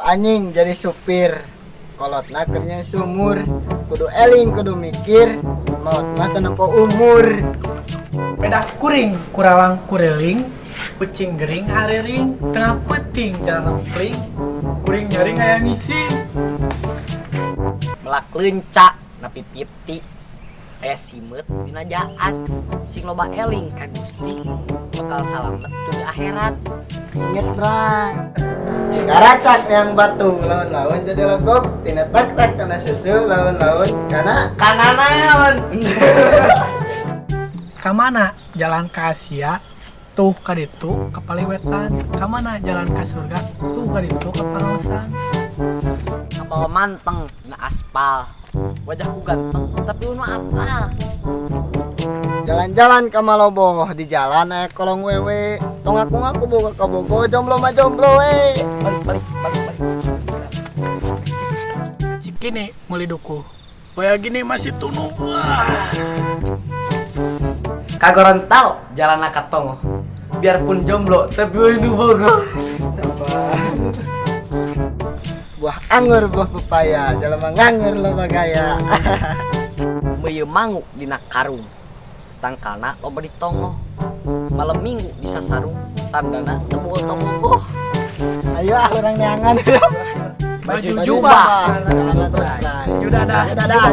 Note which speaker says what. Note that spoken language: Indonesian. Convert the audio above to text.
Speaker 1: anjing jadi supir. Kolotna kerja sumur. Kudu eling, kudu mikir. Maut mah teu nempo umur.
Speaker 2: Beda kuring, kurawang kureling, kucing gering hariring, tengah peting jalan pring, kuring nyaring aya ngisi.
Speaker 3: Melak leunca napi piti aya simet dina jaan sing loba eling ka Gusti bakal salamet di akhirat.
Speaker 1: Inget bray. Cikaracak yang batu laun-laun jadi legok. Tina tak-tak kana susu laun-laun kana kananaon.
Speaker 2: Kamana jalan ke Asia tuh ka ditu ka Paliwetan, kamana jalan ke surga tuh ka ditu ka Pangaosan.
Speaker 3: Kapal manteng na aspal wajahku ganteng tapi unu apal.
Speaker 1: Jalan-jalan ke Malobo di jalan aya kolong wewe. Tong ngaku boga ka Bogo jomblo mah jomblo we.
Speaker 3: Balik.
Speaker 2: Cikini meuli duku. Waya gini masih tunu.
Speaker 3: Kagorontalo jalan ka Tongo biarpun jomblo tapi unu bogo.
Speaker 1: Buah anggur buah pepaya jelema nganggur loba gaya.
Speaker 3: Meuyeum mangu dina karung tangkalna loba ditongo malam minggu bisa sarung tandana teu bogo.
Speaker 1: Ayo urang neangan.
Speaker 2: Baju jubah.
Speaker 1: Celana
Speaker 2: Yudadah.
Speaker 1: Dadah.